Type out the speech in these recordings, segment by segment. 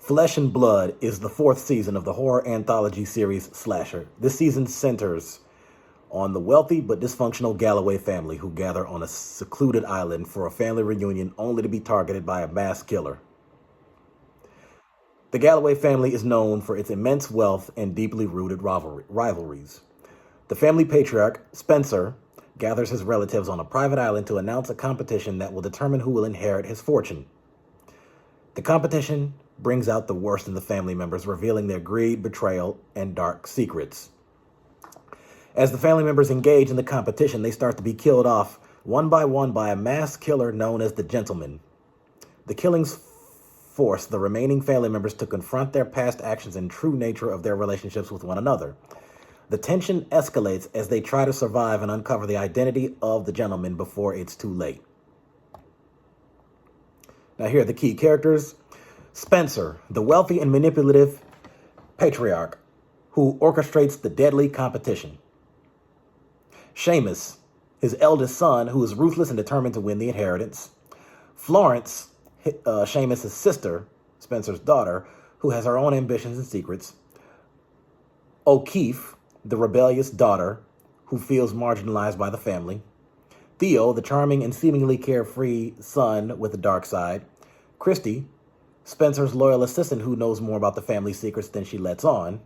Flesh and Blood is the fourth season of the horror anthology series Slasher. This season centers on the wealthy but dysfunctional Galloway family who gather on a secluded island for a family reunion only to be targeted by a mass killer. The Galloway family is known for its immense wealth and deeply rooted rivalries. The family patriarch, Spencer, gathers his relatives on a private island to announce a competition that will determine who will inherit his fortune. The competition brings out the worst in the family members, revealing their greed, betrayal, and dark secrets. As the family members engage in the competition, they start to be killed off one by a mass killer known as the Gentleman. The killings force the remaining family members to confront their past actions and true nature of their relationships with one another. The tension escalates as they try to survive and uncover the identity of the Gentleman before it's too late. Now here are the key characters. Spencer, the wealthy and manipulative patriarch who orchestrates the deadly competition. Seamus, his eldest son, who is ruthless and determined to win the inheritance. Florence, Seamus' sister, Spencer's daughter, who has her own ambitions and secrets. O'Keefe, the rebellious daughter who feels marginalized by the family. Theo, the charming and seemingly carefree son with a dark side. Christy, Spencer's loyal assistant who knows more about the family's secrets than she lets on.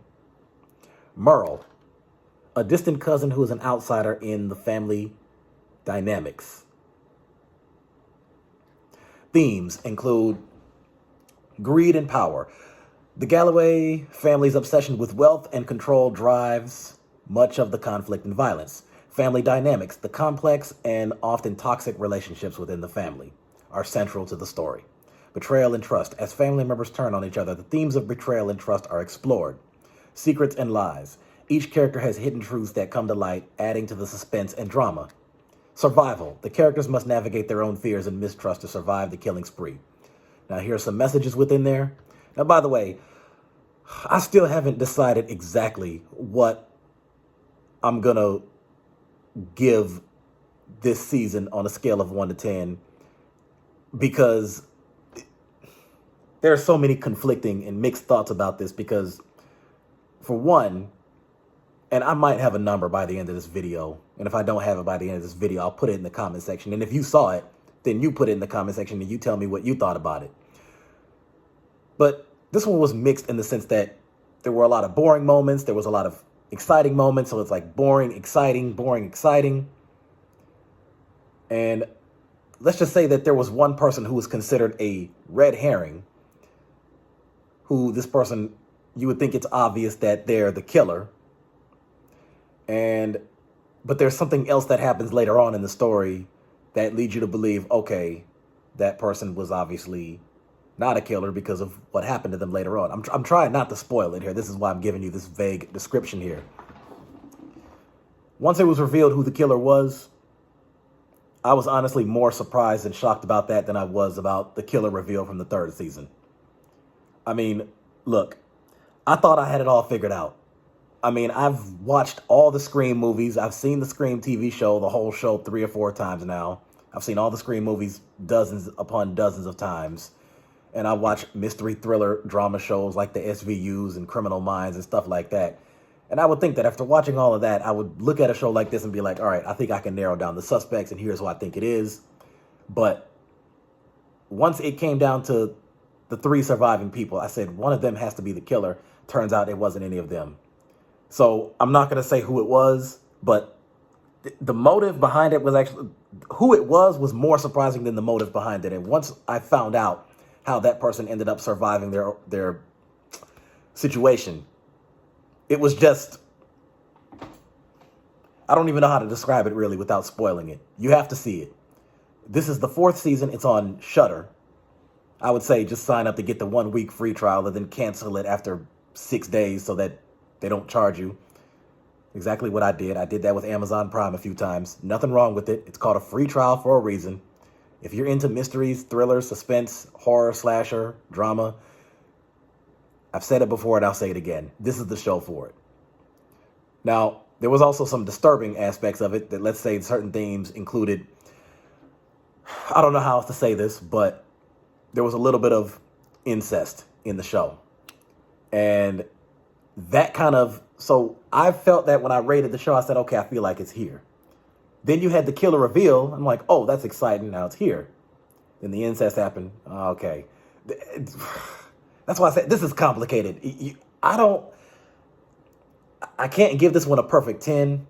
Merle, a distant cousin who is an outsider in the family dynamics. Themes include greed and power. The Galloway family's obsession with wealth and control drives much of the conflict and violence. Family dynamics, the complex and often toxic relationships within the family, are central to the story. Betrayal and trust. As family members turn on each other, the themes of betrayal and trust are explored. Secrets and lies. Each character has hidden truths that come to light, adding to the suspense and drama. Survival. The characters must navigate their own fears and mistrust to survive the killing spree. Now, here are some messages within there. Now, by the way, I still haven't decided exactly what I'm going to give this season on a scale of 1 to 10 because there are so many conflicting and mixed thoughts about this because, for one, and I might have a number by the end of this video, and if I don't have it by the end of this video, I'll put it in the comment section. And if you saw it, then you put it in the comment section and you tell me what you thought about it. But this one was mixed in the sense that there were a lot of boring moments. There was a lot of exciting moments. So it's like boring, exciting, boring, exciting. And let's just say that there was one person who was considered a red herring, who this person, you would think it's obvious that they're the killer. But there's something else that happens later on in the story that leads you to believe, okay, that person was obviously not a killer because of what happened to them later on. I'm trying not to spoil it here. This is why I'm giving you this vague description here. Once it was revealed who the killer was, I was honestly more surprised and shocked about that than I was about the killer reveal from the third season. I mean, look, I thought I had it all figured out. I mean, I've watched all the Scream movies. I've seen the Scream TV show, the whole show 3 or 4 times now. I've seen all the Scream movies dozens upon dozens of times. And I watch mystery thriller drama shows like the SVUs and Criminal Minds and stuff like that. And I would think that after watching all of that, I would look at a show like this and be like, all right, I think I can narrow down the suspects and here's who I think it is. But once it came down to the 3 surviving people, I said one of them has to be the killer. Turns out it wasn't any of them. So I'm not going to say who it was, but the motive behind it was actually, who it was more surprising than the motive behind it. And once I found out how that person ended up surviving their situation, it was just, I don't even know how to describe it really without spoiling it. You have to see it. This is the 4th season. It's on Shudder. I would say just sign up to get the 1-week free trial and then cancel it after 6 days so that they don't charge you. Exactly what I did. I did that with Amazon Prime a few times. Nothing wrong with it. It's called a free trial for a reason. If you're into mysteries, thrillers, suspense, horror, slasher, drama, I've said it before and I'll say it again. This is the show for it. Now, there was also some disturbing aspects of it that, let's say, certain themes included, I don't know how else to say this, but there was a little bit of incest in the show. And that kind of, so I felt that when I rated the show, I said, okay, I feel like it's here. Then you had the killer reveal. I'm like, oh, that's exciting. Now it's here. Then the incest happened. Okay. That's why I said this is complicated. I can't give this one a perfect 10.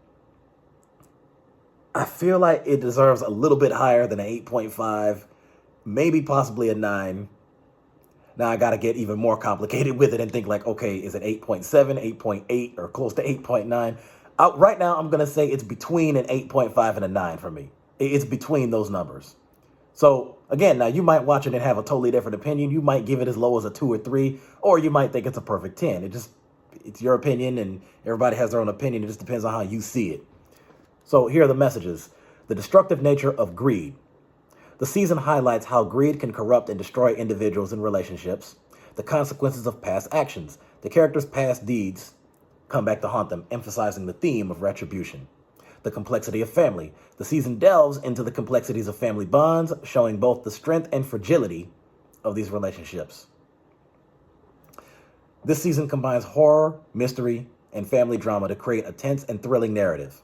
I feel like it deserves a little bit higher than an 8.5, maybe possibly a 9. Now I got to get even more complicated with it and think like, okay, is it 8.7, 8.8, or close to 8.9? Right now, I'm going to say it's between an 8.5 and a 9 for me. It's between those numbers. So again, now you might watch it and have a totally different opinion. You might give it as low as a 2 or 3, or you might think it's a perfect 10. It's your opinion, and everybody has their own opinion. It just depends on how you see it. So here are the messages. The destructive nature of greed. The season highlights how greed can corrupt and destroy individuals and relationships. The consequences of past actions. The characters' past deeds come back to haunt them, emphasizing the theme of retribution. The complexity of family. The season delves into the complexities of family bonds, showing both the strength and fragility of these relationships. This season combines horror, mystery, and family drama to create a tense and thrilling narrative.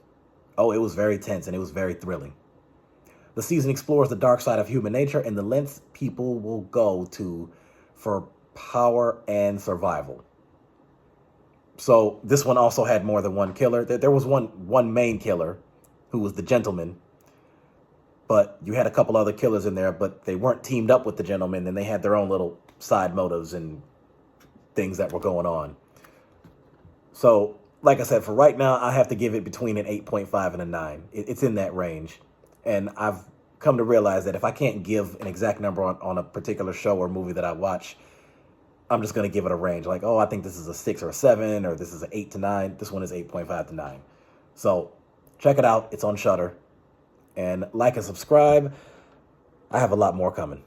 Oh, it was very tense and it was very thrilling. The season explores the dark side of human nature and the lengths people will go to for power and survival. So this one also had more than one killer. There was one main killer who was the gentleman, but you had a couple other killers in there, but they weren't teamed up with the gentleman, and they had their own little side motives and things that were going on. So, like I said, for right now, I have to give it between an 8.5 and a 9. It's in that range. And I've come to realize that if I can't give an exact number on a particular show or movie that I watch, I'm just going to give it a range. Like, oh, I think this is a 6 or a 7, or this is an 8 to 9. This one is 8.5 to 9. So check it out. It's on Shudder. And like and subscribe. I have a lot more coming.